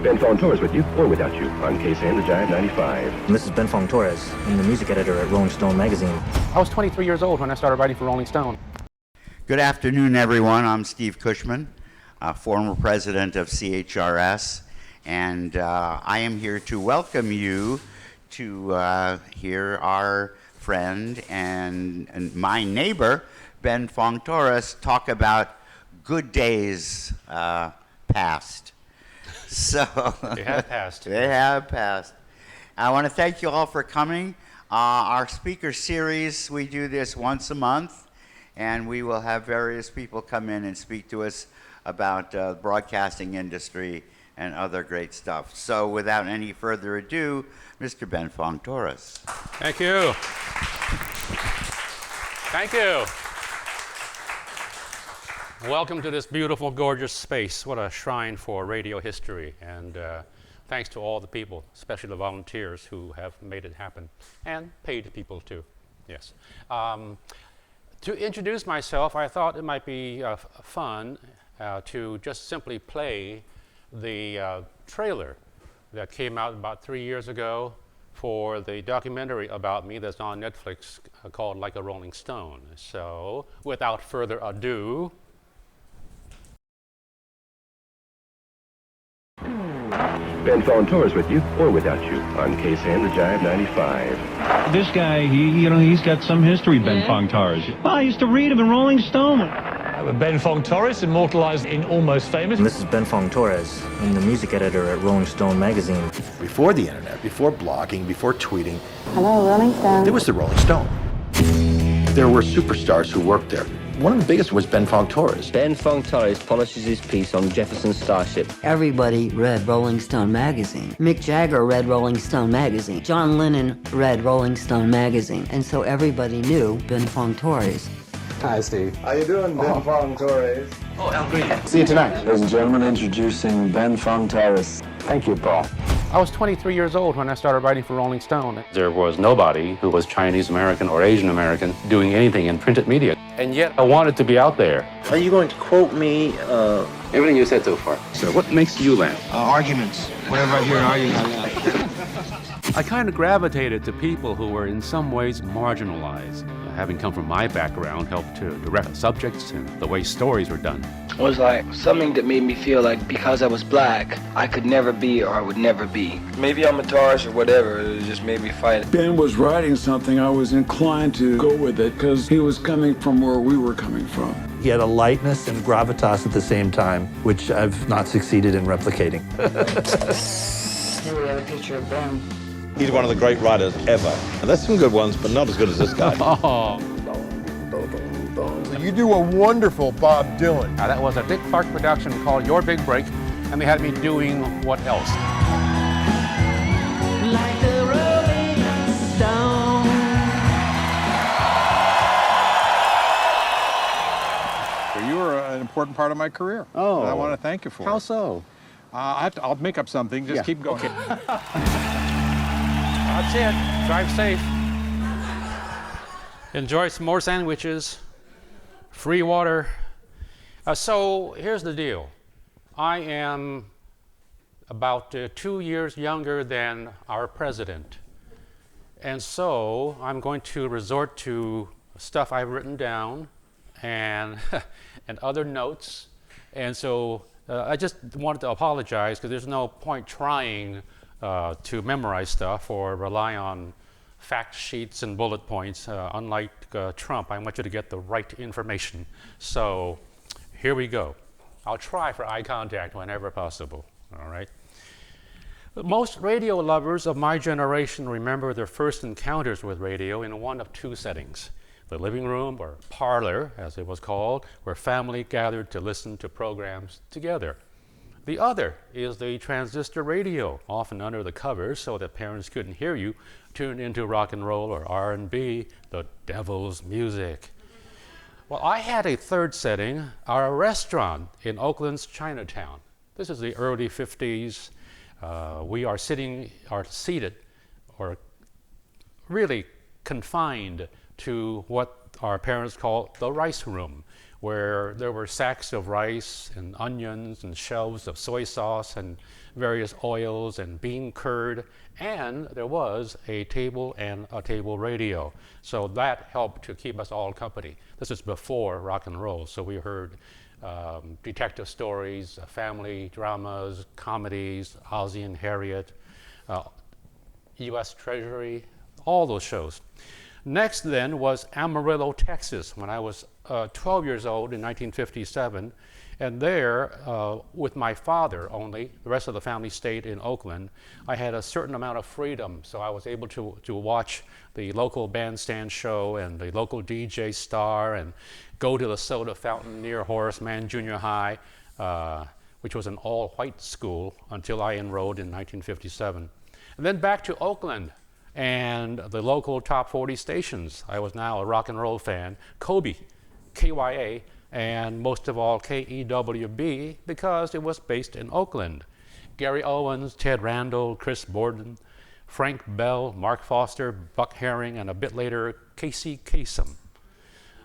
Ben Fong-Torres with you, or without you, on KSAN The Jive 95. And this is Ben Fong-Torres. I'm the music editor at Rolling Stone magazine. I was 23 years old when I started writing for Rolling Stone. Good afternoon, everyone. I'm Steve Cushman, former president of CHRS, and I am here to welcome you to hear our friend and my neighbor, Ben Fong-Torres, talk about good days past. So They have passed. They have passed. I want to thank you all for coming. Our speaker series, we do this once a month, and we will have various people come in and speak to us about the broadcasting industry and other great stuff. So without any further ado, Mr. Ben Fong-Torres. Thank you. Thank you. Welcome to this beautiful, gorgeous space. What a shrine for radio history. And thanks to all the people, especially the volunteers who have made it happen, and paid people too. Yes. To introduce myself, I thought it might be fun to just simply play the trailer that came out about 3 years ago for the documentary about me that's on Netflix called Like a Rolling Stone. So, without further ado, Ben Fong-Torres with you, or without you, on KSAN The Jive 95. This guy, he's got some history, Ben Fong-Torres. Well, I used to read him in Rolling Stone. Ben Fong-Torres, immortalized in Almost Famous. And this is Ben Fong-Torres. I'm the music editor at Rolling Stone magazine. Before the internet, before blogging, before tweeting, Hello, Rolling Stone. there was the Rolling Stone. There were superstars who worked there. One of the biggest was Ben Fong-Torres. Ben Fong-Torres polishes his piece on Jefferson's Starship. Everybody read Rolling Stone magazine. Mick Jagger read Rolling Stone magazine. John Lennon read Rolling Stone magazine. And so everybody knew Ben Fong-Torres. Hi, Steve. How you doing, Ben Fong-Torres? Oh, I'm great. See you tonight. Ladies and gentlemen, introducing Ben Fong-Torres. Thank you, Paul. I was 23 years old when I started writing for Rolling Stone. There was nobody who was Chinese American or Asian American doing anything in printed media. And yet I wanted to be out there. Are you going to quote me? Everything you said so far. So what makes you laugh? Arguments. Whenever I hear an argument, I laugh. I kind of gravitated to people who were in some ways marginalized. Having come from my background helped to direct subjects and the way stories were done. It was like something that made me feel like because I was black, I could never be or I would never be. Maybe I'm a Taurus or whatever, it just made me fight. Ben was writing something, I was inclined to go with it because he was coming from where we were coming from. He had a lightness and gravitas at the same time, which I've not succeeded in replicating. Here we have a picture of Ben. He's one of the great writers ever. And there's some good ones, but not as good as this guy. You do a wonderful Bob Dylan. Now, that was a Dick Clark production called Your Big Break, and they had me doing what else? Like a Rolling Stone. So you were an important part of my career. Oh. I want to thank you for How it. so? I'll make up something. Just keep going. Okay. That's it. Drive safe. Enjoy some more sandwiches. Free water. So here's the deal. I am about 2 years younger than our president. And so I'm going to resort to stuff I've written down and, and other notes. And so I just wanted to apologize because there's no point trying to memorize stuff or rely on fact sheets and bullet points. Unlike Trump, I want you to get the right information. So here we go. I'll try for eye contact whenever possible, all right? Most radio lovers of my generation remember their first encounters with radio in one of two settings. The living room, or parlor, as it was called, where family gathered to listen to programs together. The other is the transistor radio, often under the covers so that parents couldn't hear you, tuned into rock and roll or R&B, the devil's music. Well, I had a third setting, our restaurant in Oakland's Chinatown. This is the early 50s. We are seated, or really confined to what our parents call the rice room, where there were sacks of rice and onions and shelves of soy sauce and various oils and bean curd, and there was a table and a table radio. So that helped to keep us all company. This is before rock and roll, so we heard detective stories, family dramas, comedies, Ozzie and Harriet, U.S. Treasury, all those shows. Next then was Amarillo, Texas, when I was 12 years old in 1957. And there, with my father only, the rest of the family stayed in Oakland, I had a certain amount of freedom. So I was able to watch the local bandstand show and the local DJ star and go to the soda fountain near Horace Mann Junior High, which was an all-white school until I enrolled in 1957. And then back to Oakland and the local top 40 stations. I was now a rock and roll fan. Kobe, KYA, and most of all KEWB, because it was based in Oakland. Gary Owens, Ted Randall, Chris Borden, Frank Bell, Mark Foster, Buck Herring, and a bit later Casey Kasem.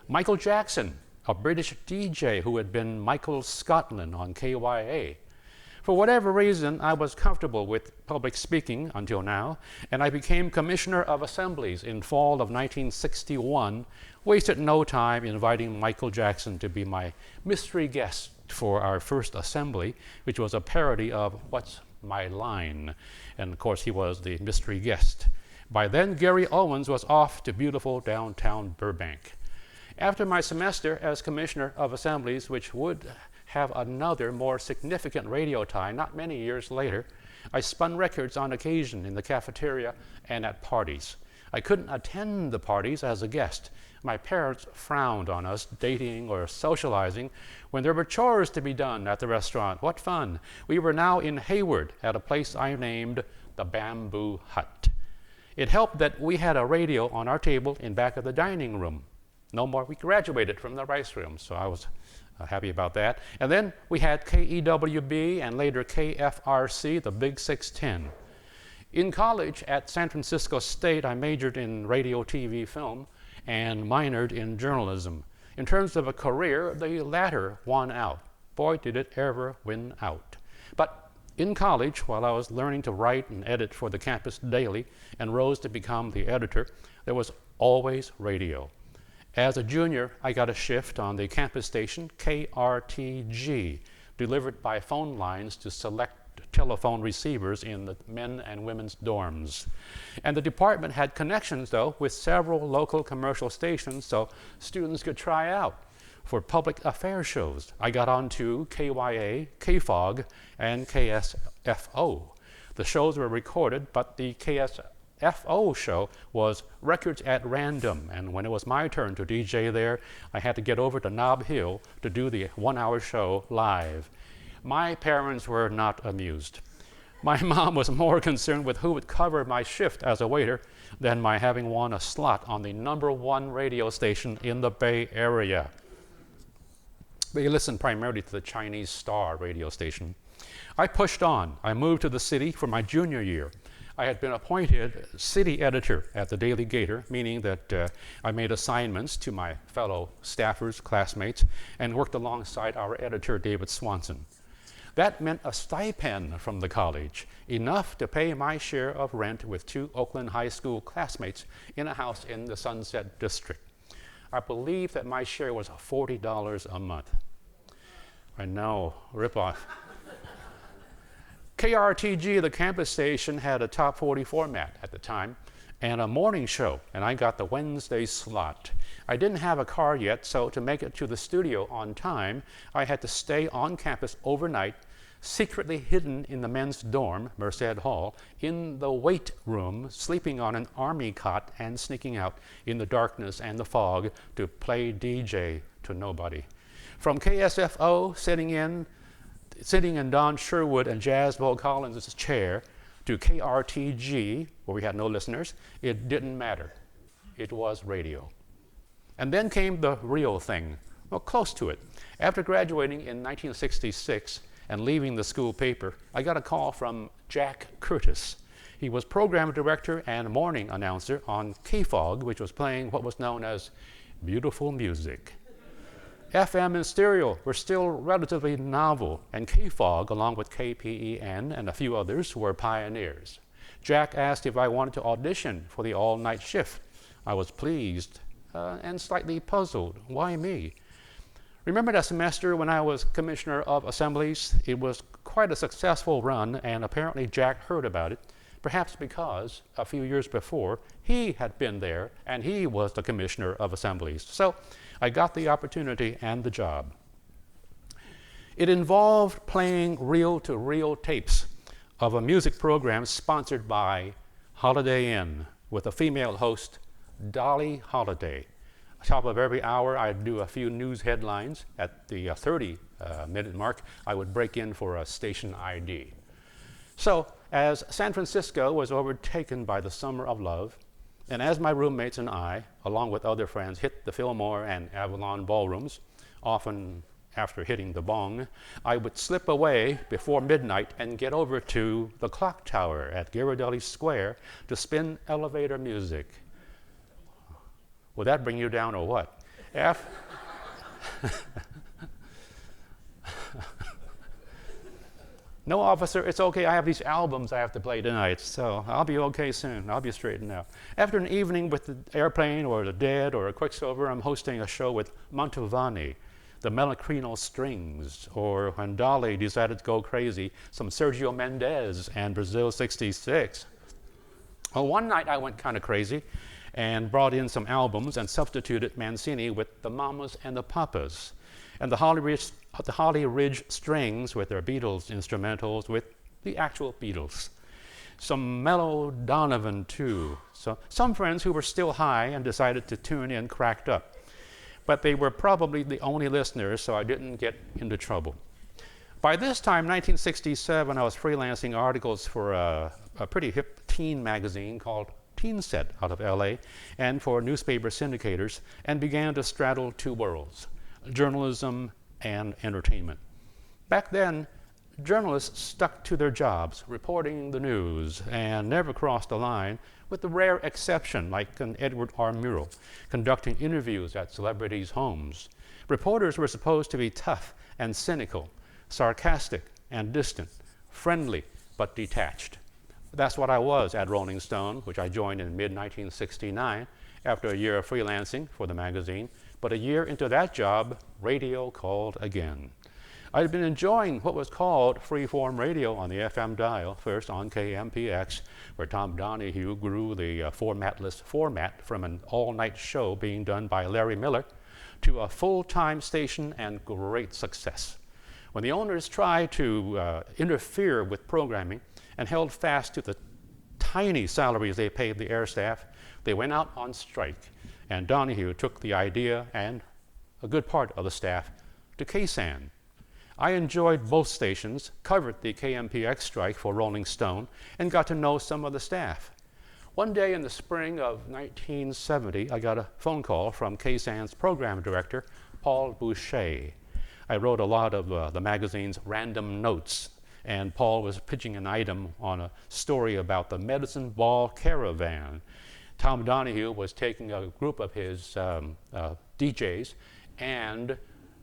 Michael Jackson, a British DJ who had been Michael Scotland on KYA. For whatever reason, I was comfortable with public speaking until now, and I became Commissioner of Assemblies in fall of 1961, wasted no time inviting Michael Jackson to be my mystery guest for our first assembly, which was a parody of What's My Line? And of course, he was the mystery guest. By then, Gary Owens was off to beautiful downtown Burbank. After my semester as Commissioner of Assemblies, which would have another more significant radio time not many years later, I spun records on occasion in the cafeteria and at parties. I couldn't attend the parties as a guest. My parents frowned on us dating or socializing when there were chores to be done at the restaurant. What fun! We were now in Hayward at a place I named the Bamboo Hut. It helped that we had a radio on our table in back of the dining room. No more, we graduated from the rice room, so I was happy about that. And then we had KEWB and later KFRC, the Big 610. In college at San Francisco State, I majored in radio, TV, film, and minored in journalism. In terms of a career, the latter won out. Boy, did it ever win out. But in college, while I was learning to write and edit for the Campus Daily and rose to become the editor, there was always radio. As a junior, I got a shift on the campus station, KRTG, delivered by phone lines to select telephone receivers in the men and women's dorms. And the department had connections, though, with several local commercial stations so students could try out for public affairs shows. I got onto KYA, KFOG, and KSFO. The shows were recorded, but the KSFO show was records at random, and when it was my turn to DJ there, I had to get over to Nob Hill to do the 1-hour show live. My parents were not amused. My mom was more concerned with who would cover my shift as a waiter than my having won a slot on the #1 radio station in the Bay Area. They listened primarily to the Chinese Star radio station. I pushed on. I moved to the city for my junior year. I had been appointed city editor at the Daily Gator, meaning that I made assignments to my fellow staffers, classmates, and worked alongside our editor, David Swanson. That meant a stipend from the college, enough to pay my share of rent with 2 Oakland High School classmates in a house in the Sunset District. I believe that my share was $40 a month. I know, ripoff. KRTG, the campus station, had a top 40 format at the time and a morning show, and I got the Wednesday slot. I didn't have a car yet, so to make it to the studio on time, I had to stay on campus overnight, secretly hidden in the men's dorm, Merced Hall, in the weight room, sleeping on an army cot and sneaking out in the darkness and the fog to play DJ to nobody. From KSFO, sitting in Don Sherwood and Jasbo Collins' chair, to KRTG, where we had no listeners, it didn't matter. It was radio. And then came the real thing, well, close to it. After graduating in 1966 and leaving the school paper, I got a call from Jack Curtis. He was program director and morning announcer on KFOG, which was playing what was known as beautiful music. FM and stereo were still relatively novel, and KFOG, along with KPEN and a few others, were pioneers. Jack asked if I wanted to audition for the all-night shift. I was pleased and slightly puzzled. Why me? Remember that semester when I was Commissioner of Assemblies? It was quite a successful run, and apparently Jack heard about it, perhaps because a few years before he had been there and he was the Commissioner of Assemblies. So I got the opportunity and the job. It involved playing reel-to-reel tapes of a music program sponsored by Holiday Inn with a female host, Dolly Holiday. Top of every hour, I'd do a few news headlines. At the 30-minute mark, I would break in for a station ID. So, as San Francisco was overtaken by the summer of love, and as my roommates and I, along with other friends, hit the Fillmore and Avalon ballrooms, often after hitting the bong, I would slip away before midnight and get over to the clock tower at Ghirardelli Square to spin elevator music. Will that bring you down or what? No, officer, it's okay. I have these albums I have to play tonight, so I'll be okay soon. I'll be straightened out. After an evening with the Airplane or the Dead or a Quicksilver, I'm hosting a show with Mantovani, the Melachrino Strings, or when Dolly decided to go crazy, some Sergio Mendes and Brazil 66. Well, one night I went kind of crazy and brought in some albums and substituted Mancini with the Mamas and the Papas, and the Holly Ridge Strings with their Beatles instrumentals with the actual Beatles. Some Mellow Donovan too. So some friends who were still high and decided to tune in cracked up, but they were probably the only listeners, so I didn't get into trouble. By this time, 1967, I was freelancing articles for a pretty hip teen magazine called Teen Set out of LA, and for newspaper syndicators, and began to straddle two worlds, journalism and entertainment. Back then, journalists stuck to their jobs, reporting the news, and never crossed the line, with the rare exception, like an Edward R. Murrow, conducting interviews at celebrities' homes. Reporters were supposed to be tough and cynical, sarcastic and distant, friendly but detached. That's what I was at Rolling Stone, which I joined in mid-1969 after a year of freelancing for the magazine. But a year into that job, radio called again. I'd been enjoying what was called freeform radio on the FM dial, first on KMPX, where Tom Donahue grew the formatless format from an all-night show being done by Larry Miller to a full-time station and great success. When the owners tried to interfere with programming and held fast to the tiny salaries they paid the air staff, they went out on strike, and Donahue took the idea and a good part of the staff to KSAN. I enjoyed both stations, covered the KMPX strike for Rolling Stone, and got to know some of the staff. One day in the spring of 1970, I got a phone call from KSAN's program director, Paul Boucher. I wrote a lot of the magazine's random notes, and Paul was pitching an item on a story about the Medicine Ball Caravan. Tom Donahue was taking a group of his DJs and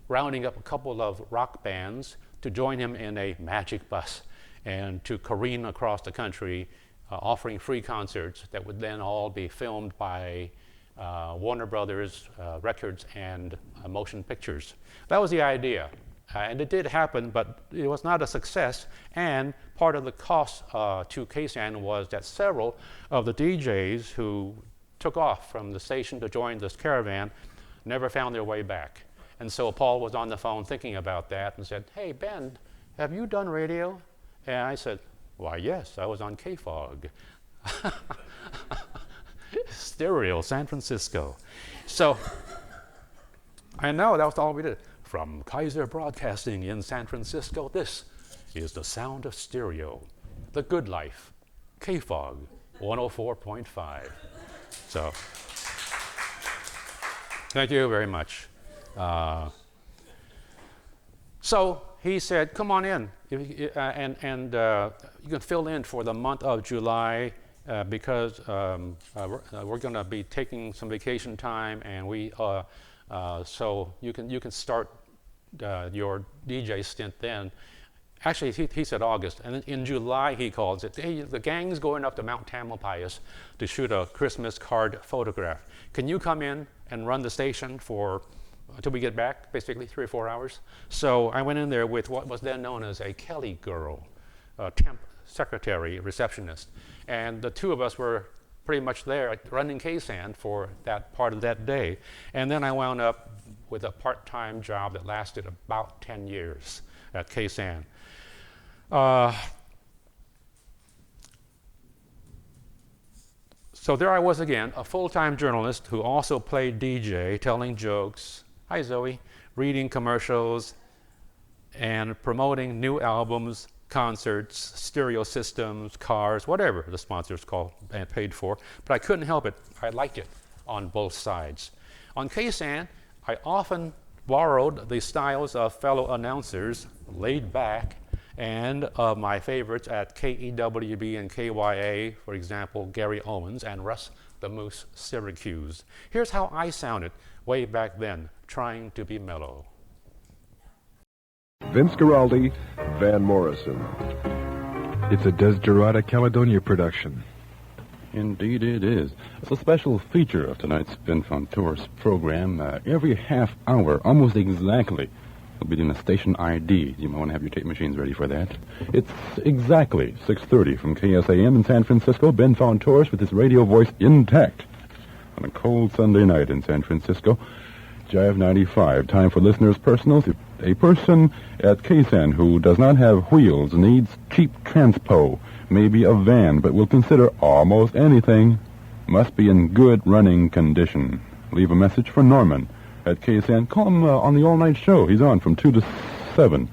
rounding up a couple of rock bands to join him in a magic bus and to careen across the country, offering free concerts that would then all be filmed by Warner Brothers Records and Motion Pictures. That was the idea. And it did happen, but it was not a success, and part of the cost to KSAN was that several of the DJs who took off from the station to join this caravan never found their way back. And so Paul was on the phone thinking about that and said, "Hey, Ben, have you done radio?" And I said, "Why, yes, I was on KFOG." Stereo, San Francisco. So I know that was all we did. From Kaiser Broadcasting in San Francisco, this is the sound of stereo, the good life, KFOG 104.5. So, thank you very much. So he said, "Come on in, and you can fill in for the month of July because we're going to be taking some vacation time, and we So you can start your DJ stint then. Actually, he said August, and then in July he calls it, hey, the gang's going up to Mount Tamalpais to shoot a Christmas card photograph. Can you come in and run the station until we get back, basically 3 or 4 hours? So I went in there with what was then known as a Kelly girl, a temp secretary, receptionist, and the two of us were pretty much there running KSAN for that part of that day. And then I wound up with a part-time job that lasted about 10 years at KSAN. So there I was again, a full-time journalist who also played DJ, telling jokes, hi Zoe, reading commercials, and promoting new albums, concerts, stereo systems, cars, whatever the sponsors called and paid for. But I couldn't help it. I liked it on both sides. On KSAN, I often borrowed the styles of fellow announcers, laid back, and of my favorites at KEWB and KYA, for example, Gary Owens and Russ the Moose Syracuse. Here's how I sounded way back then, trying to be mellow. Vince Guaraldi, Van Morrison. It's a Desderata Caledonia production. Indeed it is. It's a special feature of tonight's Ben Fong-Torres program. Every half hour, almost exactly, we'll be doing a station ID. You might want to have your tape machines ready for that. It's exactly 6:30 from KSAM in San Francisco. Ben Fong-Torres with his radio voice intact on a cold Sunday night in San Francisco. Jive 95. Time for listeners' personals. If a person at KSAN who does not have wheels needs cheap transpo, maybe a van, but will consider almost anything, must be in good running condition. Leave a message for Norman at KSAN. Call him on the all-night show. He's on from 2 to 7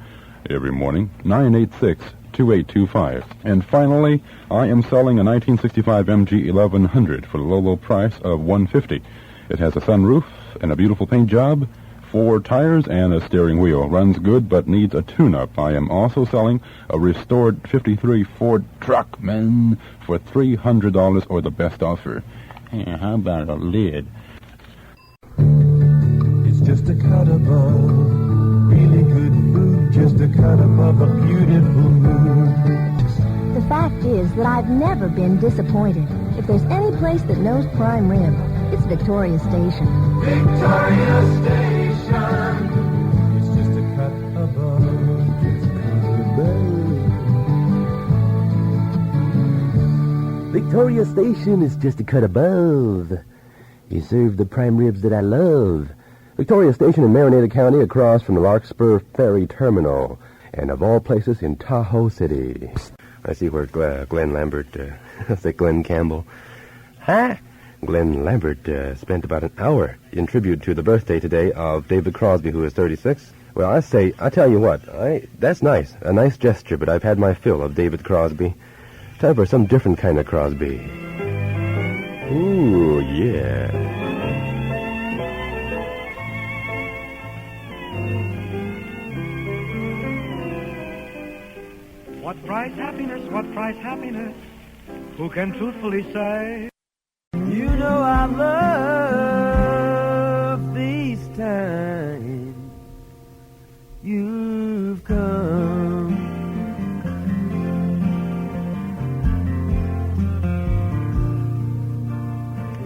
every morning, 986-2825. And finally, I am selling a 1965 MG 1100 for the low, low price of $150. It has a sunroof and a beautiful paint job, 4 tires, and a steering wheel. Runs good, but needs a tune-up. I am also selling a restored 53 Ford Truckman for $300 or the best offer. Hey, how about a lid? It's just a cut above really good food, just a cut above a beautiful mood. The fact is that I've never been disappointed. If there's any place that knows prime rib, it's Victoria Station. Victoria Station. It's just a cut above, just a cut above. Victoria Station is just a cut above. You serve the prime ribs that I love. Victoria Station in Marinetta County, across from the Larkspur Ferry Terminal, and of all places in Tahoe City. I see where Glenn Lambert, Glenn Campbell. Huh? Glenn Lambert spent about an hour in tribute to the birthday today of David Crosby, who is 36. Well, I tell you what, that's nice, a nice gesture, but I've had my fill of David Crosby. Time for some different kind of Crosby. Ooh, yeah. What price happiness, what price happiness? Who can truthfully say? You know I love these times you've come.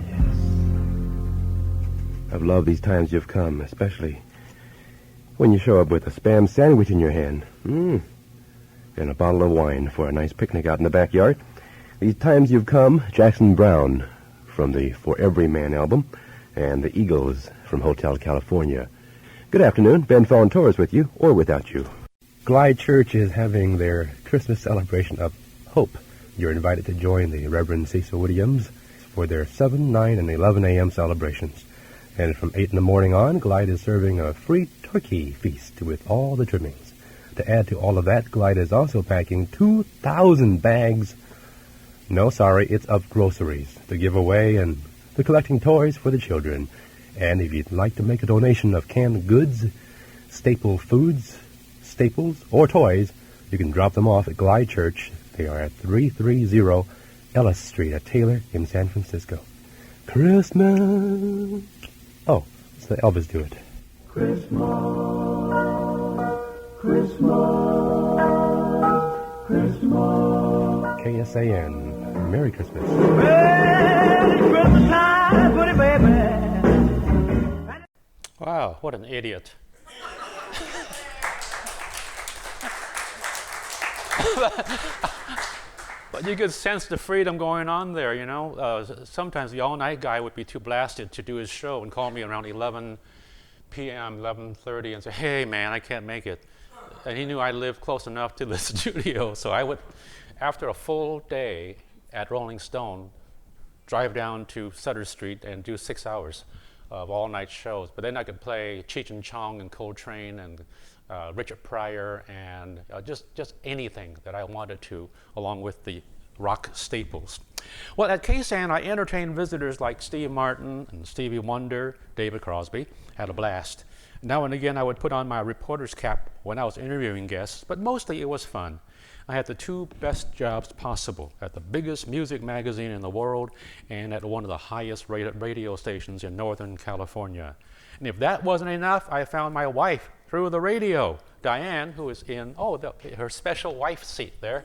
Yes. I've loved these times you've come, especially when you show up with a Spam sandwich in your hand. And a bottle of wine for a nice picnic out in the backyard. These times you've come, Jackson Browne from the For Every Man album, and the Eagles from Hotel California. Good afternoon, Ben Fong-Torres with you, or without you. Glide Church is having their Christmas celebration of hope. You're invited to join the Reverend Cecil Williams for their 7, 9, and 11 a.m. celebrations. And from 8 in the morning on, Glide is serving a free turkey feast with all the trimmings. To add to all of that, Glide is also packing 2,000 bags. No, sorry, it's of groceries to give away, and they're collecting toys for the children. And if you'd like to make a donation of canned goods, staple foods, staples, or toys, you can drop them off at Glide Church. They are at 330 Ellis Street at Taylor in San Francisco. Christmas. Oh, Let's let Elvis do it. Christmas, Christmas, Christmas. KSAN. Merry Christmas. Merry Christmas time, buddy, baby. Wow, what an idiot. But you could sense the freedom going on there, you know. Sometimes the all-night guy would be too blasted to do his show and call me around 11 p.m., 11:30 and say, hey, man, I can't make it. And he knew I lived close enough to the studio, so I would, after a full day at Rolling Stone, drive down to Sutter Street and do 6 hours of all-night shows. But then I could play Cheech and Chong and Coltrane and Richard Pryor and just anything that I wanted to, along with the rock staples. Well, at KSAN, I entertained visitors like Steve Martin and Stevie Wonder, David Crosby. Had a blast. Now and again, I would put on my reporter's cap when I was interviewing guests, but mostly it was fun. I had the two best jobs possible, at the biggest music magazine in the world and at one of the highest rated radio stations in Northern California. And if that wasn't enough, I found my wife through the radio, Diane, who is in, her special wife seat there.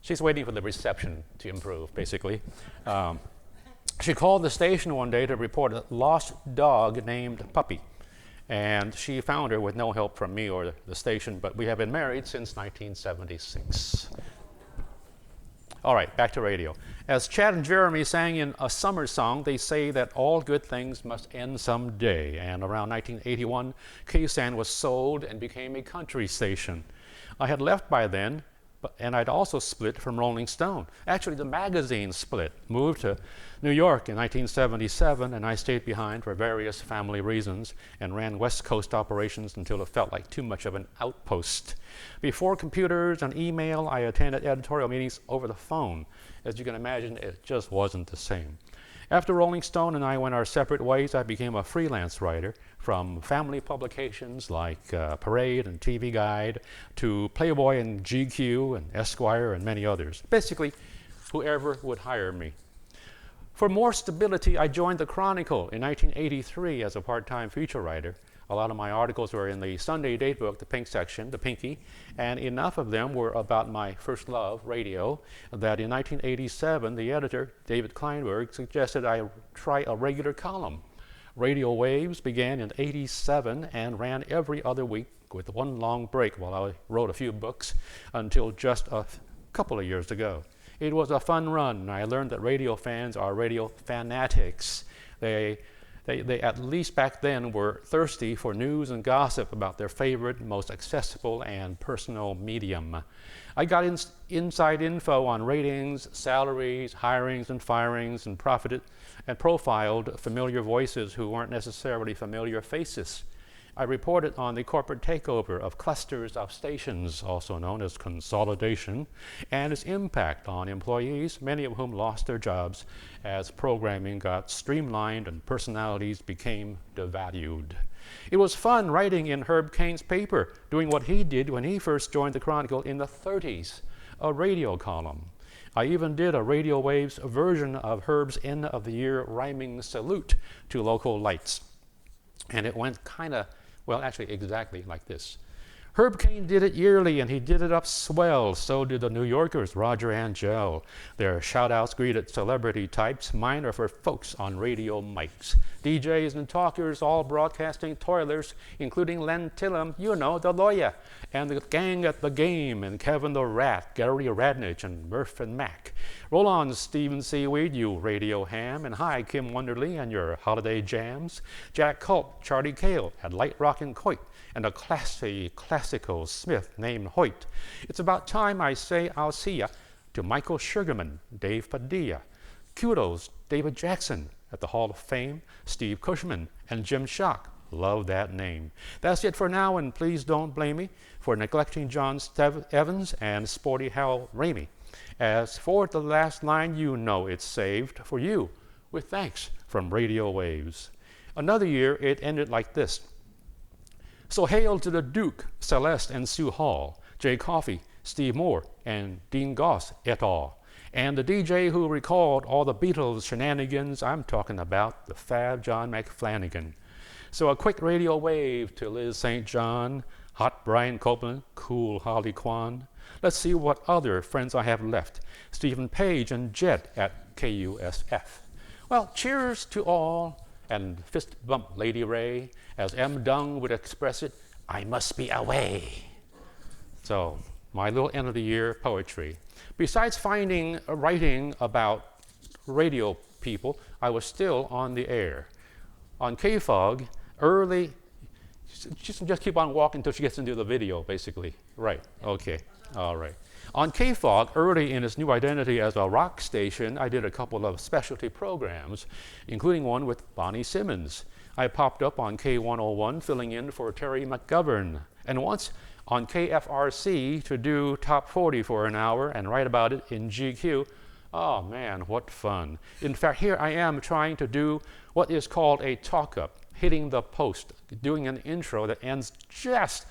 She's waiting for the reception to improve, basically. She called the station one day to report a lost dog named Puppy. And she found her with no help from me or the station, but we have been married since 1976. All right, back to radio. As Chad and Jeremy sang in A Summer Song, they say that all good things must end someday. And around 1981, KSAN was sold and became a country station. I had left by then, and I'd also split from Rolling Stone. Actually, the magazine split, moved to New York in 1977, and I stayed behind for various family reasons and ran West Coast operations until it felt like too much of an outpost. Before computers and email, I attended editorial meetings over the phone. As you can imagine, it just wasn't the same. After Rolling Stone and I went our separate ways, I became a freelance writer from family publications like Parade and TV Guide to Playboy and GQ and Esquire and many others. Basically, whoever would hire me. For more stability, I joined the Chronicle in 1983 as a part-time feature writer. A lot of my articles were in the Sunday date book, the pink section, the Pinky, and enough of them were about my first love, radio, that in 1987, the editor, David Kleinberg, suggested I try a regular column. Radio Waves began in '87 and ran every other week with one long break while I wrote a few books until just a couple of years ago. It was a fun run, and I learned that radio fans are radio fanatics. They at least back then were thirsty for news and gossip about their favorite, most accessible and personal medium. I got inside info on ratings, salaries, hirings and firings, and profiled familiar voices who weren't necessarily familiar faces. I reported on the corporate takeover of clusters of stations, also known as consolidation, and its impact on employees, many of whom lost their jobs as programming got streamlined and personalities became devalued. It was fun writing in Herb Cain's paper, doing what he did when he first joined the Chronicle in the 30s, a radio column. I even did a Radio Waves version of Herb's end-of-the-year rhyming salute to local lights. And it went actually exactly like this. Herb Cain did it yearly, and he did it up swell. So did the New Yorkers, Roger Angell. Their shout-outs greeted celebrity types. Mine are for folks on radio mics. DJs and talkers, all broadcasting toilers, including Len Tillum, the lawyer, and the gang at the game, and Kevin the Rat, Gary Radnich, and Murph and Mac. Roll on, Stephen Seaweed, you radio ham, and hi, Kim Wonderly and your holiday jams. Jack Culp, Charlie Cale, and Light Rockin' Coit, and a classical Smith named Hoyt. It's about time I say I'll see ya to Michael Sugarman, Dave Padilla. Kudos, David Jackson at the Hall of Fame, Steve Cushman, and Jim Schock. Love that name. That's it for now, and please don't blame me for neglecting John Evans and Sporty Hal Ramey. As for the last line, you know it's saved for you, with thanks from Radio Waves. Another year, it ended like this. So hail to the Duke, Celeste and Sue Hall, Jay Coffey, Steve Moore, and Dean Goss et al., And the DJ who recalled all the Beatles shenanigans, I'm talking about the Fab John McFlanagan. So a quick radio wave to Liz St. John, hot Brian Copeland, cool Holly Kwan. Let's see what other friends I have left. Stephen Page and Jet at KUSF. Well, cheers to all, and fist bump Lady Ray. As M. Dung would express it, I must be away. So, my little end of the year poetry. Besides writing about radio people, I was still on the air. On KFOG, early, just keep on walking until she gets into the video, basically. Right, okay, all right. On KFOG, early in its new identity as a rock station, I did a couple of specialty programs, including one with Bonnie Simmons. I popped up on K101 filling in for Terry McGovern, and once on KFRC to do Top 40 for an hour and write about it in GQ. Oh man, what fun. In fact, here I am trying to do what is called a talk-up, hitting the post, doing an intro that ends just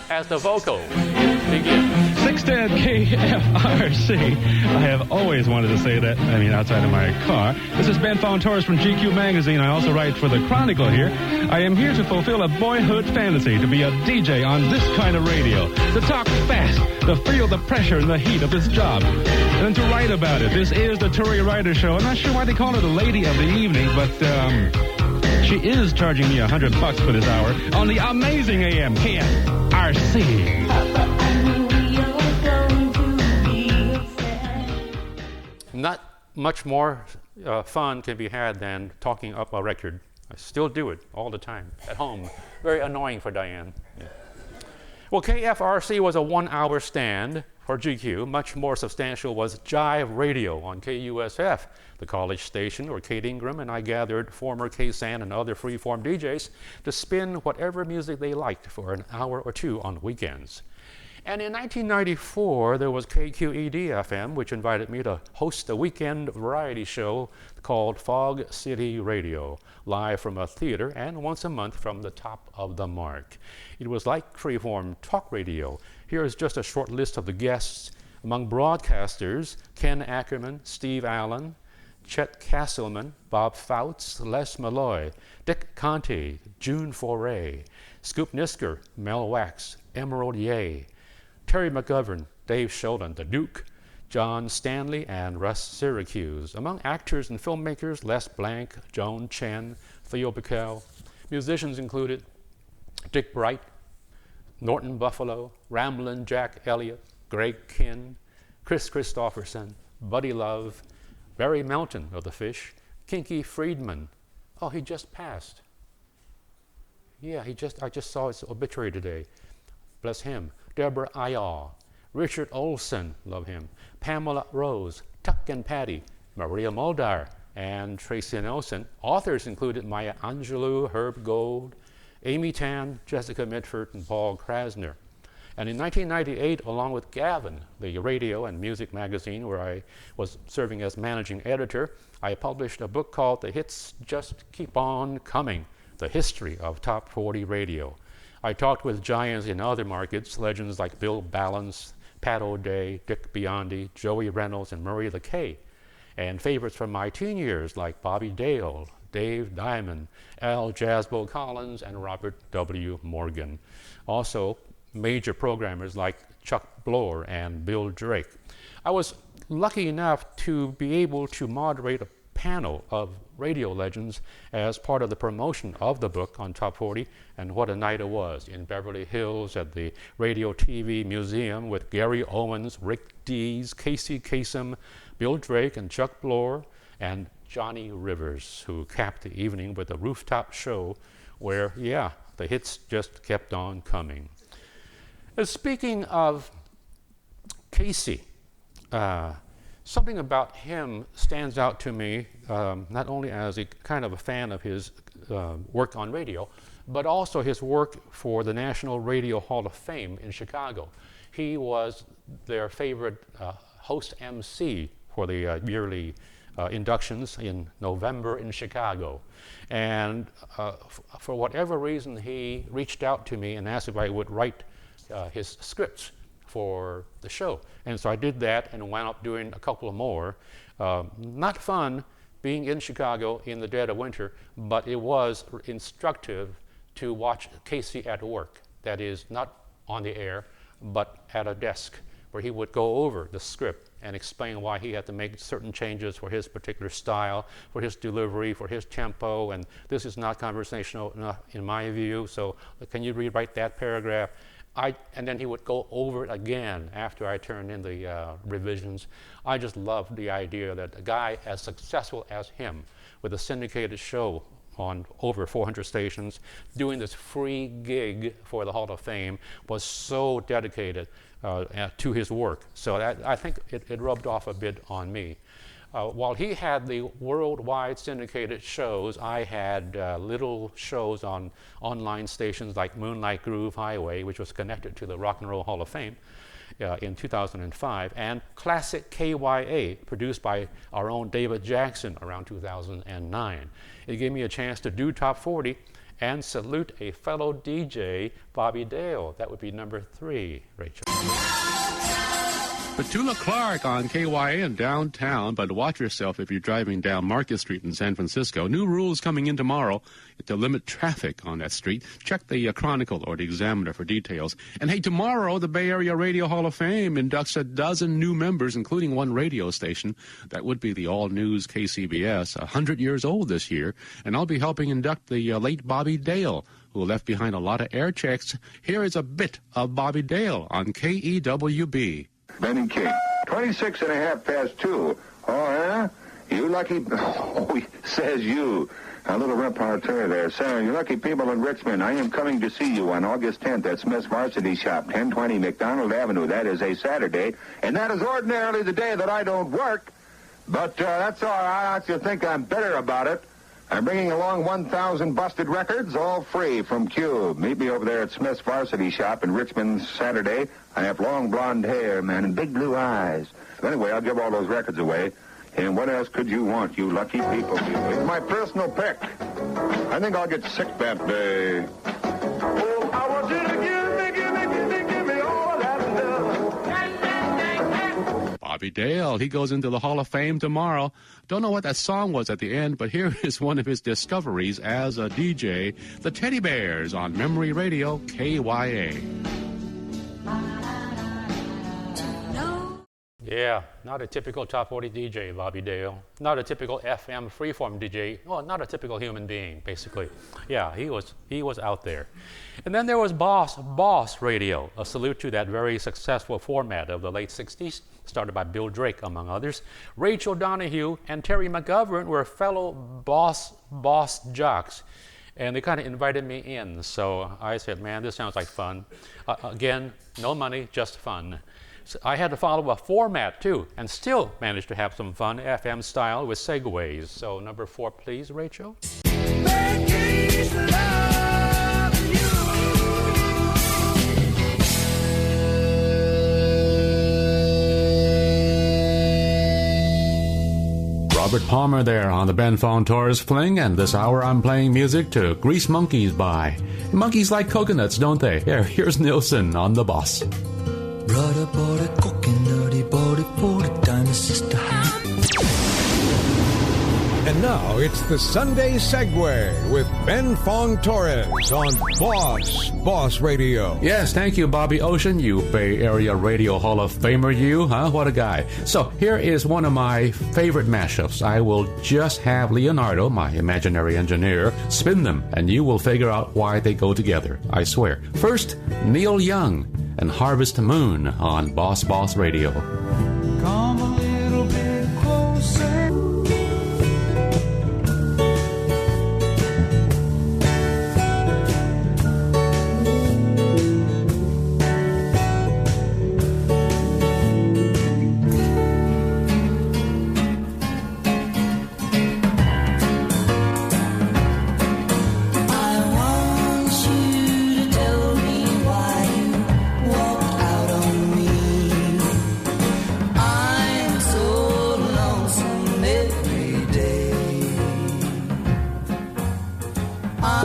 as the vocal begins. 610 KFRC. I have always wanted to say that, outside of my car. This is Ben Fong-Torres from GQ Magazine. I also write for the Chronicle here. I am here to fulfill a boyhood fantasy, to be a DJ on this kind of radio, to talk fast, to feel the pressure and the heat of this job, and to write about it. This is the Turi Writer Show. I'm not sure why they call her the Lady of the Evening, but she is charging me $100 for this hour on the amazing AM KFRC. Not much more fun can be had than talking up a record. I still do it all the time at home. Very annoying for Diane. Yeah. Well, KFRC was a 1-hour stand for GQ. Much more substantial was Jive Radio on KUSF, the college station where Kate Ingram and I gathered former K-San and other freeform DJs to spin whatever music they liked for an hour or two on weekends. And in 1994, there was KQED-FM, which invited me to host a weekend variety show called Fog City Radio, live from a theater and once a month from the top of the mark. It was like freeform talk radio. Here is just a short list of the guests. Among broadcasters, Ken Ackerman, Steve Allen, Chet Castleman, Bob Fouts, Les Malloy, Dick Conte, June Foray, Scoop Nisker, Mel Wax, Emerald Ye, Terry McGovern, Dave Sheldon, The Duke, John Stanley, and Russ Syracuse. Among actors and filmmakers, Les Blank, Joan Chen, Theo Bickel. Musicians included Dick Bright, Norton Buffalo, Ramblin' Jack Elliott, Greg Kinn, Chris Christopherson, Buddy Love, Barry Melton of The Fish, Kinky Friedman. Oh, he just passed. Yeah, I just saw his obituary today. Bless him. Deborah Ayal, Richard Olson, love him, Pamela Rose, Tuck and Patty, Maria Muldaur, and Tracy Nelson. Authors included Maya Angelou, Herb Gold, Amy Tan, Jessica Mitford, and Paul Krasner. And in 1998, along with Gavin, the radio and music magazine where I was serving as managing editor, I published a book called The Hits Just Keep On Coming, The History of Top 40 Radio. I talked with giants in other markets, legends like Bill Balance, Pat O'Day, Dick Biondi, Joey Reynolds, and Murray the K, and favorites from my teen years like Bobby Dale, Dave Diamond, Al Jasbo Collins, and Robert W. Morgan. Also, major programmers like Chuck Bloor and Bill Drake. I was lucky enough to be able to moderate a panel of radio legends as part of the promotion of the book on Top 40, and what a night it was in Beverly Hills at the Radio TV Museum with Gary Owens, Rick Dees, Casey Kasem, Bill Drake, and Chuck Bloor, and Johnny Rivers, who capped the evening with a rooftop show where, the hits just kept on coming. Speaking of Casey, something about him stands out to me, not only as a kind of a fan of his work on radio, but also his work for the National Radio Hall of Fame in Chicago. He was their favorite host MC for the yearly inductions in November in Chicago. And for whatever reason, he reached out to me and asked if I would write his scripts for the show. And so I did that and wound up doing a couple of more. Not fun being in Chicago in the dead of winter, but it was instructive to watch Casey at work. That is, not on the air, but at a desk, where he would go over the script and explain why he had to make certain changes for his particular style, for his delivery, for his tempo, and this is not conversational enough in my view, so can you rewrite that paragraph? And then he would go over it again after I turned in the revisions. I just loved the idea that a guy as successful as him, with a syndicated show on over 400 stations, doing this free gig for the Hall of Fame, was so dedicated to his work. So I think it rubbed off a bit on me. While he had the worldwide syndicated shows, I had little shows on online stations like Moonlight Groove Highway, which was connected to the Rock and Roll Hall of Fame in 2005, and Classic KYA, produced by our own David Jackson around 2009. It gave me a chance to do Top 40 and salute a fellow DJ, Bobby Dale. That would be number 3, Rachel. Petula Clark on KYA in downtown, but watch yourself if you're driving down Market Street in San Francisco. New rules coming in tomorrow to limit traffic on that street. Check the Chronicle or the Examiner for details. And hey, tomorrow the Bay Area Radio Hall of Fame inducts a dozen new members, including one radio station. That would be the all-news KCBS, 100 years old this year. And I'll be helping induct the late Bobby Dale, who left behind a lot of air checks. Here is a bit of Bobby Dale on KEWB. Benny King, 26 and a half past 2. Oh, yeah? You lucky... Oh, he says you. A little repartee there. Sir, you lucky people in Richmond, I am coming to see you on August 10th at Smith's Varsity Shop, 1020 McDonald Avenue. That is a Saturday, and that is ordinarily the day that I don't work. But that's all right. I actually think I'm better about it. I'm bringing along 1,000 busted records, all free from Cube. Meet me over there at Smith's Varsity Shop in Richmond Saturday. I have long blonde hair, man, and big blue eyes. So anyway, I'll give all those records away. And what else could you want, you lucky people? It's my personal pick. I think I'll get sick that day. Oh, I want you to give me all that love. Bobby Dale, he goes into the Hall of Fame tomorrow. Don't know what that song was at the end, but here is one of his discoveries as a DJ, the Teddy Bears on Memory Radio, KYA. Yeah, not a typical Top 40 DJ, Bobby Dale. Not a typical FM freeform DJ. Well, not a typical human being, basically. Yeah, he was out there. And then there was Boss Radio, a salute to that very successful format of the late 60s, started by Bill Drake, among others. Rachel Donahue and Terry McGovern were fellow boss jocks. And they kind of invited me in. So I said, man, this sounds like fun. Again, no money, just fun. So I had to follow a format, too, and still managed to have some fun, FM style, with segues. So number 4, please, Rachel. Robert Palmer there on the Ben Fong-Torres Fling, and this hour I'm playing music to Grease Monkeys by. Monkeys like coconuts, don't they? Here's Nilsson on The Boss. Brother bought a coconut, he bought it for the time his sister had. And now it's the Sunday Segway with Ben Fong-Torres on Boss Radio. Yes, thank you, Bobby Ocean, you Bay Area Radio Hall of Famer, you, huh? What a guy. So here is one of my favorite mashups. I will just have Leonardo, my imaginary engineer, spin them, and you will figure out why they go together, I swear. First, Neil Young and Harvest Moon on Boss Radio. Come a little bit closer.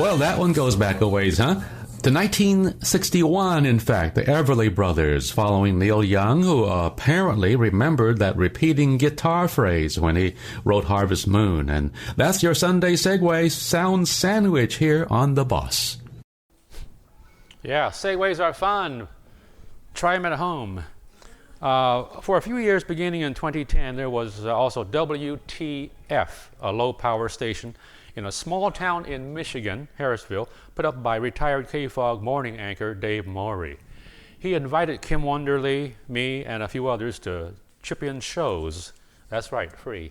Well, that one goes back a ways, huh? To 1961, in fact, the Everly Brothers, following Neil Young, who apparently remembered that repeating guitar phrase when he wrote Harvest Moon. And that's your Sunday Segway sound sandwich here on The Boss. Yeah, segues are fun. Try them at home. For a few years, beginning in 2010, there was also WTF, a low-power station in a small town in Michigan, Harrisville, put up by retired KFOG morning anchor Dave Morey. He invited Kim Wonderly, me, and a few others to chip in shows. That's right, free.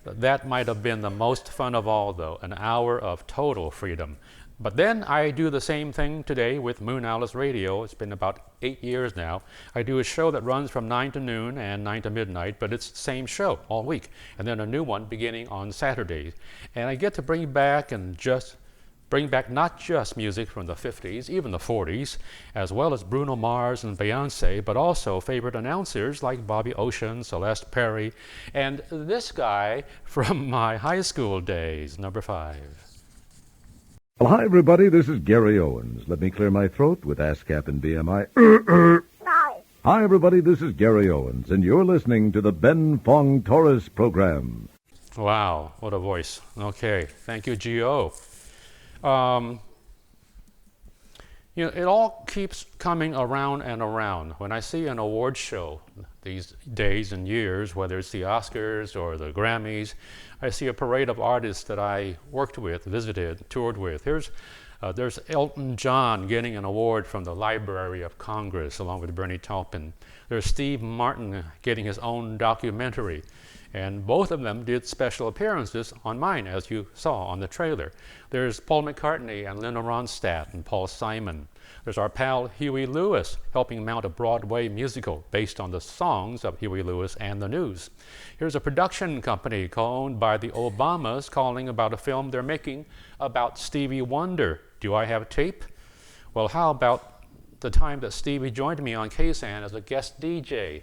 That might have been the most fun of all, though, an hour of total freedom. But then I do the same thing today with Moon Alice Radio. It's been about 8 years now. I do a show that runs from 9 to noon and 9 to midnight, but it's the same show all week. And then a new one beginning on Saturdays. And I get to bring back not just music from the 50s, even the 40s, as well as Bruno Mars and Beyonce, but also favorite announcers like Bobby Ocean, Celeste Perry, and this guy from my high school days, number 5. Well, hi, everybody. This is Gary Owens. Let me clear my throat with ASCAP and BMI. Hi, everybody. This is Gary Owens, and you're listening to the Ben Fong-Torres program. Wow, what a voice. Okay, thank you, G.O. It all keeps coming around and around. When I see an award show these days and years, whether it's the Oscars or the Grammys, I see a parade of artists that I worked with, visited, toured with. There's Elton John getting an award from the Library of Congress along with Bernie Taupin. There's Steve Martin getting his own documentary. And both of them did special appearances on mine, as you saw on the trailer. There's Paul McCartney and Linda Ronstadt and Paul Simon. There's our pal Huey Lewis helping mount a Broadway musical based on the songs of Huey Lewis and the News. Here's a production company owned by the Obamas calling about a film they're making about Stevie Wonder. Do I have tape? Well, how about the time that Stevie joined me on KSAN as a guest DJ?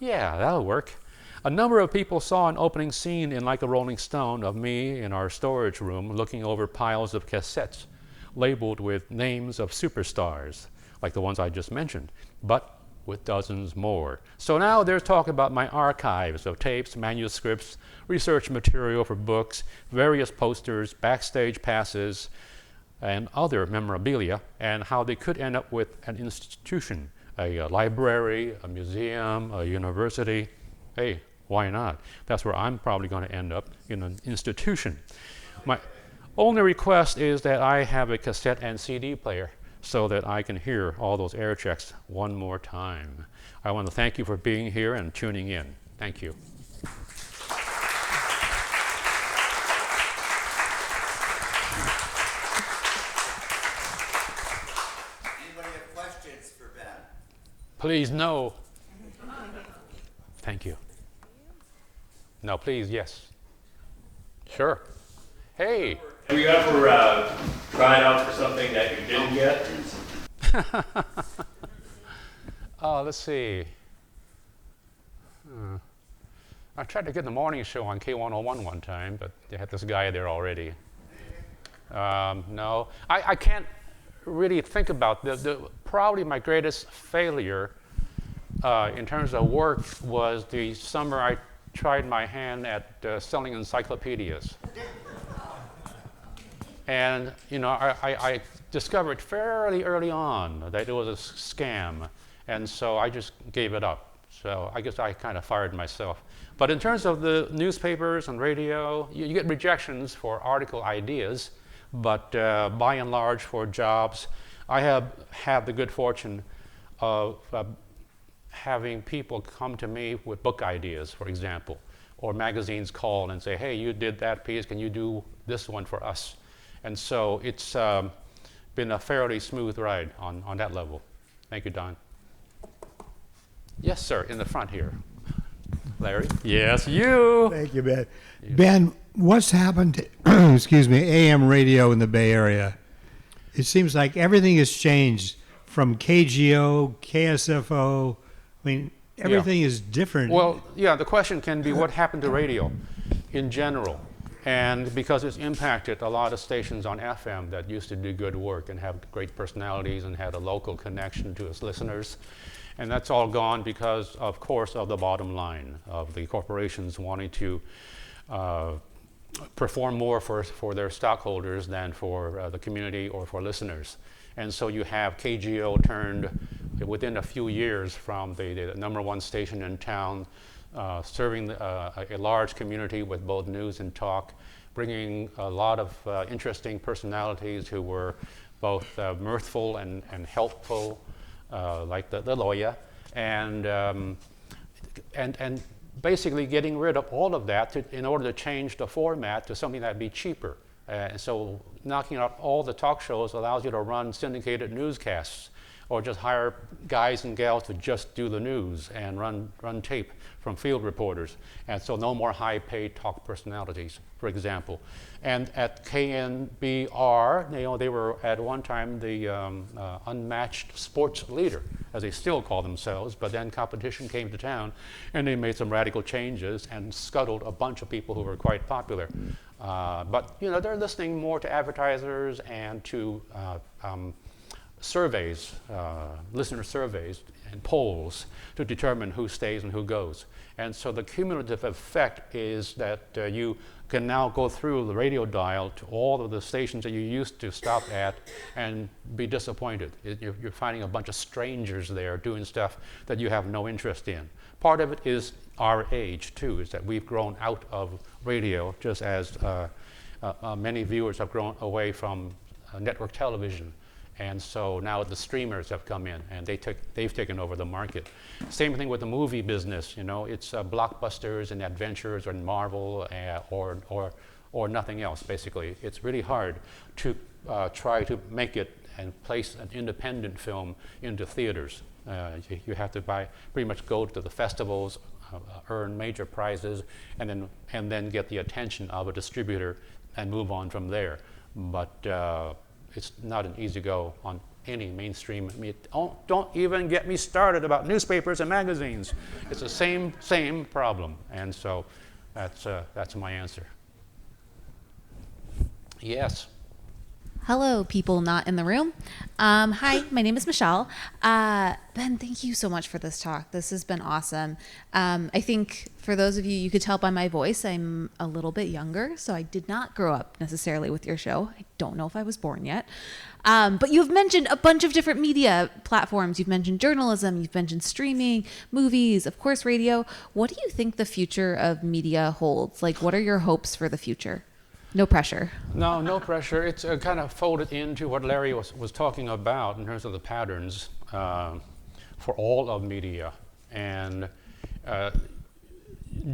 Yeah, that'll work. A number of people saw an opening scene in Like a Rolling Stone of me in our storage room looking over piles of cassettes labeled with names of superstars, like the ones I just mentioned, but with dozens more. So now there's talk about my archives of tapes, manuscripts, research material for books, various posters, backstage passes, and other memorabilia, and how they could end up with an institution, a library, a museum, a university. Hey, why not? That's where I'm probably going to end up, in an institution. My only request is that I have a cassette and CD player so that I can hear all those air checks one more time. I want to thank you for being here and tuning in. Thank you. Anybody have questions for Ben? Please, no. Thank you. No, please, yes. Sure. Hey. Have you ever tried out for something that you didn't get? Let's see. I tried to get the morning show on K101 one time, but they had this guy there already. No, I can't really think about probably my greatest failure in terms of work was the summer I tried my hand at selling encyclopedias. And, I discovered fairly early on that it was a scam, and so I just gave it up. So I guess I kind of fired myself. But in terms of the newspapers and radio, you get rejections for article ideas, but by and large for jobs, I have had the good fortune of having people come to me with book ideas, for example, or magazines call and say, hey, you did that piece, can you do this one for us? And so it's been a fairly smooth ride on that level. Thank you, Don. Yes, sir, in the front here. Larry? Yes, you. Thank you, Ben. Ben, what's happened to, excuse me, AM radio in the Bay Area? It seems like everything has changed from KGO, KSFO. I mean, everything is different. Well, yeah, the question can be what happened to radio in general. And because it's impacted a lot of stations on FM that used to do good work and have great personalities and had a local connection to its listeners. And that's all gone because, of course, of the bottom line of the corporations wanting to perform more for their stockholders than for the community or for listeners. And so you have KGO turned within a few years from the number one station in town, serving a large community with both news and talk, bringing a lot of interesting personalities who were both mirthful and helpful, like the lawyer, and basically getting rid of all of that in order to change the format to something that'd be cheaper. And so knocking out all the talk shows allows you to run syndicated newscasts, or just hire guys and gals to just do the news and run tape from field reporters. And so no more high-paid talk personalities, for example. And at KNBR, they were at one time the unmatched sports leader, as they still call themselves, but then competition came to town and they made some radical changes and scuttled a bunch of people who were quite popular. But they're listening more to advertisers and to surveys, listener surveys and polls to determine who stays and who goes. And so the cumulative effect is that you can now go through the radio dial to all of the stations that you used to stop at and be disappointed. You're finding a bunch of strangers there doing stuff that you have no interest in. Part of it is our age, too, is that we've grown out of radio, just as many viewers have grown away from network television. And so now the streamers have come in and they've taken over the market. Same thing with the movie business. It's blockbusters and adventures and Marvel or nothing else, basically. It's really hard to try to make it and place an independent film into theaters. You have to pretty much go to the festivals, earn major prizes, and then get the attention of a distributor and move on from there. But it's not an easy go on any mainstream. Don't even get me started about newspapers and magazines. It's the same problem, and so that's my answer. Yes. Hello, people not in the room. Hi, my name is Michelle. Ben, thank you so much for this talk. This has been awesome. I think for those of you could tell by my voice, I'm a little bit younger, so I did not grow up necessarily with your show. I don't know if I was born yet. But you've mentioned a bunch of different media platforms. You've mentioned journalism, you've mentioned streaming, movies, of course, radio. What do you think the future of media holds? Like, what are your hopes for the future? No pressure. No pressure. It's kind of folded into what Larry was talking about in terms of the patterns for all of media. And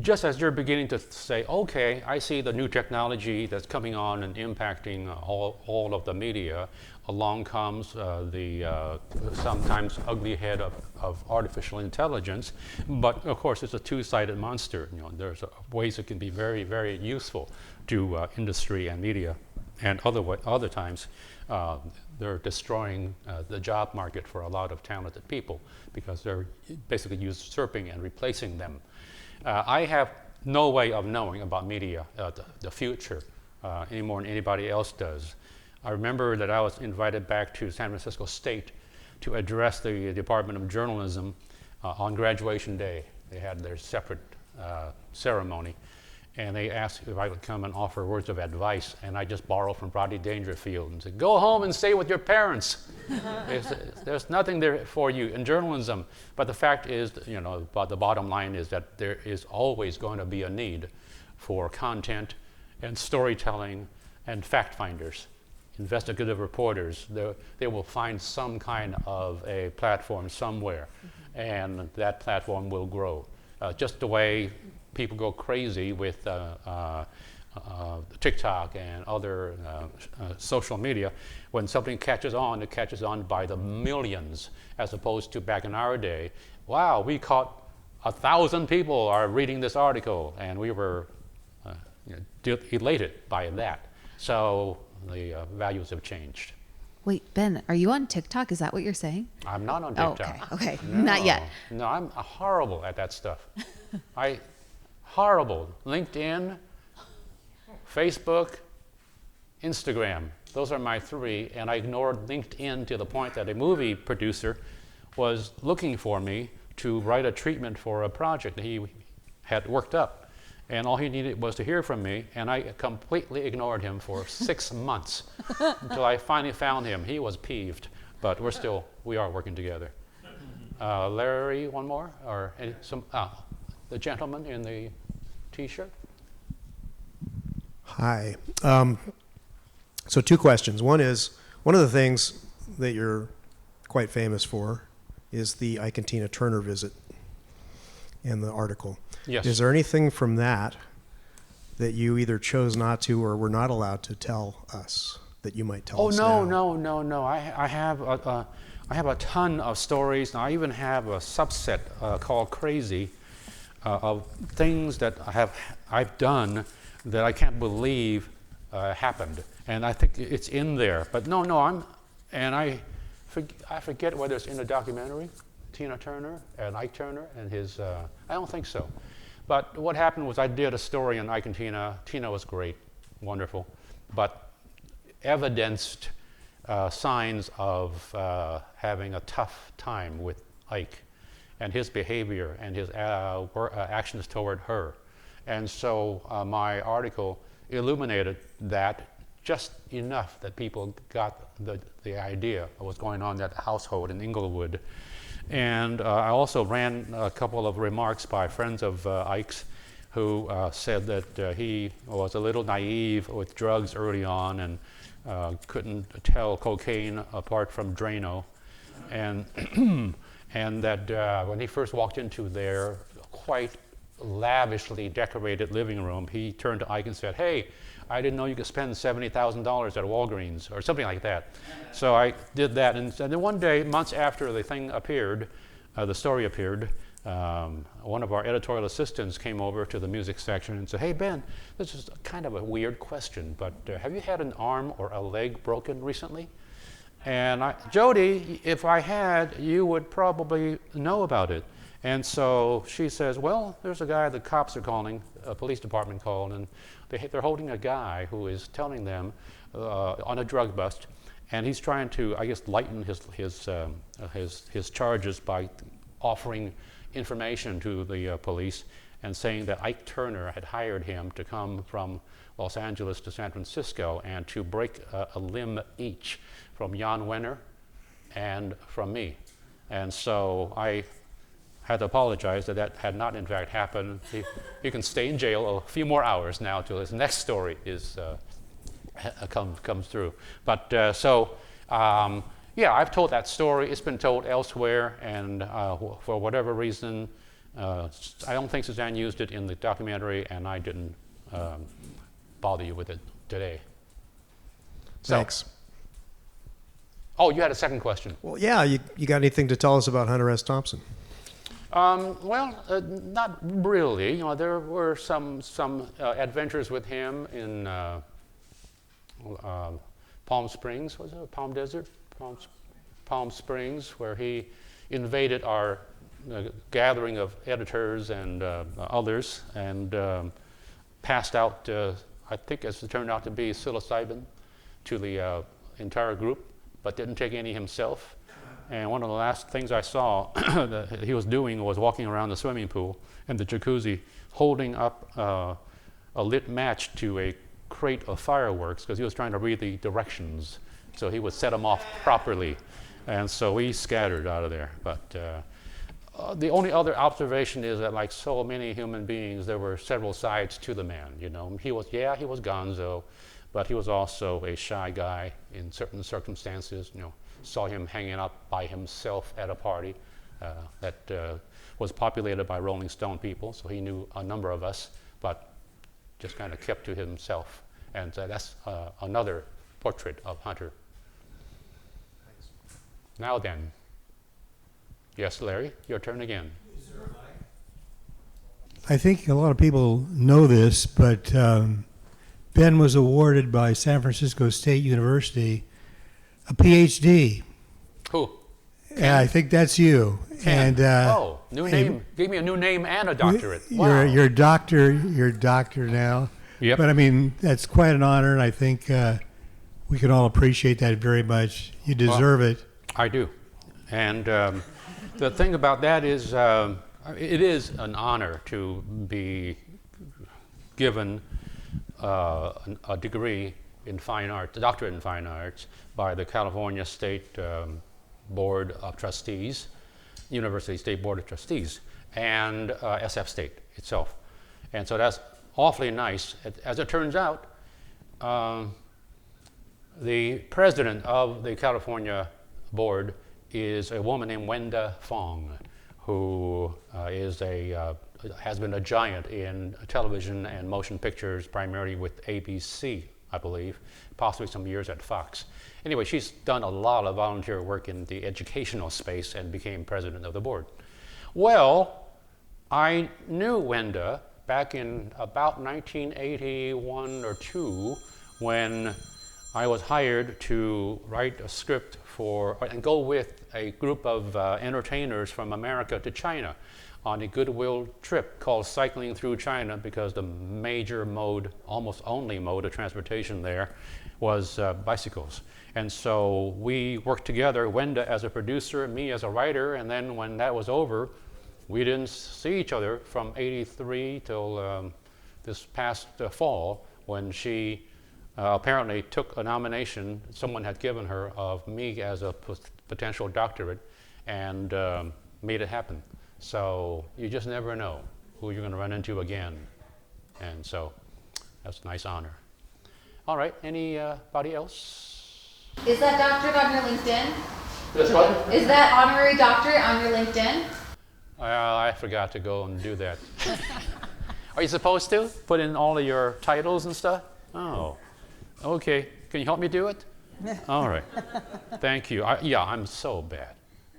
just as you're beginning to say, okay, I see the new technology that's coming on and impacting all of the media, along comes the sometimes ugly head of artificial intelligence. But of course, it's a two-sided monster. There's ways it can be very, very useful to industry and media, and other times they're destroying the job market for a lot of talented people because they're basically usurping and replacing them. I have no way of knowing about media, the future, any more than anybody else does. I remember that I was invited back to San Francisco State to address the Department of Journalism on graduation day. They had their separate ceremony. And they asked if I would come and offer words of advice, and I just borrowed from Rodney Dangerfield and said, go home and stay with your parents. There's nothing there for you in journalism. But the fact is, but the bottom line is that there is always going to be a need for content and storytelling and fact finders, investigative reporters. They will find some kind of a platform somewhere, and that platform will grow. Just the way people go crazy with TikTok and other social media. When something catches on, it catches on by the millions, as opposed to back in our day. Wow, we caught 1,000 people are reading this article, and we were elated by that. So the values have changed. Wait, Ben, are you on TikTok? Is that what you're saying? I'm not on TikTok. Oh, okay. No, Not yet. No, I'm horrible at that stuff. Horrible. LinkedIn, Facebook, Instagram. Those are my three, and I ignored LinkedIn to the point that a movie producer was looking for me to write a treatment for a project that he had worked up. And all he needed was to hear from me, and I completely ignored him for 6 months until I finally found him. He was peeved, but we are working together. Larry, one more? Or the gentleman in the T-shirt? Hi. So 2 questions. One is, one of the things that you're quite famous for is the Ike and Tina Turner visit in the article. Yes. Is there anything from that you either chose not to or were not allowed to tell us that you might tell us now? No. I have a ton of stories, and I even have a subset called Crazy of things that I've done that I can't believe happened, and I think it's in there. But I forget whether it's in the documentary, Tina Turner and Ike Turner and his. I don't think so. But what happened was I did a story on Ike and Tina. Tina was great, wonderful, but evidenced signs of having a tough time with Ike and his behavior and his actions toward her. And so my article illuminated that just enough that people got the idea of what was going on in that household in Inglewood. And I also ran a couple of remarks by friends of Ike's who said that he was a little naive with drugs early on and couldn't tell cocaine apart from Drano. And, and that when he first walked into their quite lavishly decorated living room, he turned to Ike and said, "Hey, I didn't know you could spend $70,000 at Walgreens," or something like that. So I did that, and then one day, months after the thing appeared, the story appeared, one of our editorial assistants came over to the music section and said, "Hey Ben, this is kind of a weird question, but have you had an arm or a leg broken recently?" And Jody, if I had, you would probably know about it. And so she says, "Well, there's a guy the cops are calling, a police department called, and they're holding a guy who is telling them on a drug bust, and he's trying to, I guess, lighten his charges by offering information to the police and saying that Ike Turner had hired him to come from Los Angeles to San Francisco and to break a limb each from Jan Wenner and from me." And so I had to apologize that had not in fact happened. He can stay in jail a few more hours now till his next story is comes through. But yeah, I've told that story. It's been told elsewhere, and for whatever reason, I don't think Suzanne used it in the documentary, and I didn't bother you with it today. Thanks. Oh, you had a second question. Well, yeah, you got anything to tell us about Hunter S. Thompson? Well, not really. You know, there were some adventures with him in Palm Springs. Was it Palm Desert? Palm Springs, where he invaded our gathering of editors and others and passed out, I think as it turned out to be, psilocybin to the entire group, but didn't take any himself. And one of the last things I saw that he was doing was walking around the swimming pool and the jacuzzi, holding up a lit match to a crate of fireworks because he was trying to read the directions so he would set them off properly. And so we scattered out of there. But the only other observation is that, like so many human beings, there were several sides to the man. You know, he was gonzo, but he was also a shy guy in certain circumstances. You know, saw him hanging out by himself at a party that was populated by Rolling Stone people, so he knew a number of us, but just kind of kept to himself. And that's another portrait of Hunter. Thanks. Now then. Yes, Larry, your turn again. Is there a mic? I think a lot of people know this, but Ben was awarded by San Francisco State University a PhD. Who? Yeah, I think that's you. Ken. And new name. Gave me a new name and a doctorate. Wow. You're a doctor now. Yep. But I mean, that's quite an honor, and I think we can all appreciate that very much. You deserve it. I do. And the thing about that is, it is an honor to be given a degree in fine arts, a doctorate in fine arts, by the California State Board of Trustees, University State Board of Trustees, and SF State itself. And so that's awfully nice. As it turns out, the president of the California board is a woman named Wenda Fong, who has been a giant in television and motion pictures, primarily with ABC, I believe, possibly some years at Fox. Anyway, she's done a lot of volunteer work in the educational space and became president of the board. Well, I knew Wenda back in about 1981 or 2 when I was hired to write a script and go with a group of entertainers from America to China on a goodwill trip called Cycling Through China, because the major mode, almost only mode of transportation there was bicycles. And so we worked together, Wenda as a producer, me as a writer, and then when that was over, we didn't see each other from '83 till this past fall, when she apparently took a nomination someone had given her of me as a potential doctorate, and made it happen. So you just never know who you're going to run into again. And so that's a nice honor. All right, anybody else? Is that doctorate on your LinkedIn? This what? Is that honorary doctorate on your LinkedIn? I forgot to go and do that. Are you supposed to put in all of your titles and stuff? Oh, okay. Can you help me do it? All right. Thank you. I'm so bad.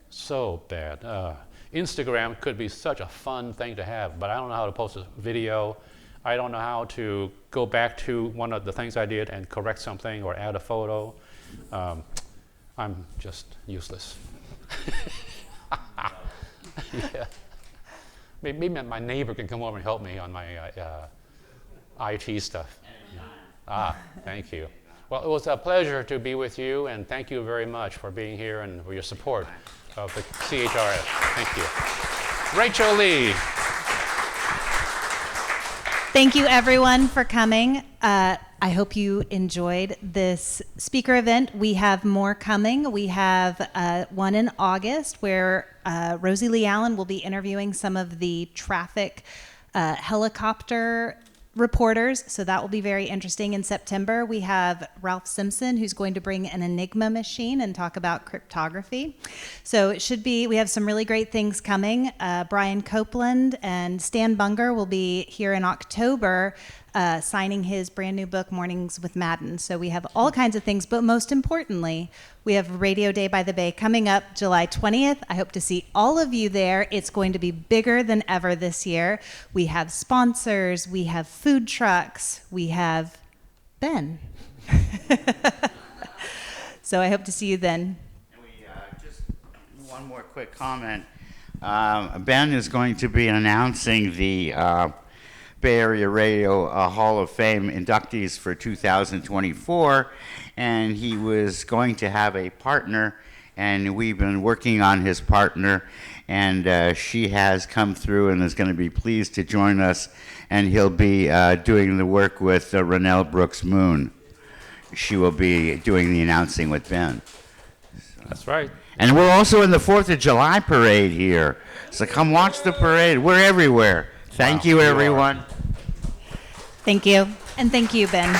So bad. Instagram could be such a fun thing to have, but I don't know how to post a video. I don't know how to go back to one of the things I did and correct something or add a photo. I'm just useless. Yeah. Maybe my neighbor can come over and help me on my IT stuff. Thank you. Well, it was a pleasure to be with you, and thank you very much for being here and for your support of the CHRS. Thank you. Rachel Lee. Thank you, everyone, for coming. I hope you enjoyed this speaker event. We have more coming. We have one in August where Rosie Lee Allen will be interviewing some of the traffic helicopter reporters, so that will be very interesting. In September, we have Ralph Simpson, who's going to bring an Enigma machine and talk about cryptography. So it should be, we have some really great things coming. Brian Copeland and Stan Bunger will be here in October signing his brand new book, Mornings with Madden. So we have all kinds of things, but most importantly, we have Radio Day by the Bay coming up July 20th. I hope to see all of you there. It's going to be bigger than ever this year. We have sponsors, we have food trucks, we have Ben. So I hope to see you then. And just one more quick comment. Ben is going to be announcing the Bay Area Radio Hall of Fame inductees for 2024, and he was going to have a partner, and we've been working on his partner, and she has come through and is going to be pleased to join us, and he'll be doing the work with Rennell Brooks Moon. She will be doing the announcing with Ben. That's right. And we're also in the 4th of July parade here, so come watch the parade. We're everywhere. Thank you, everyone. Thank you. And thank you, Ben.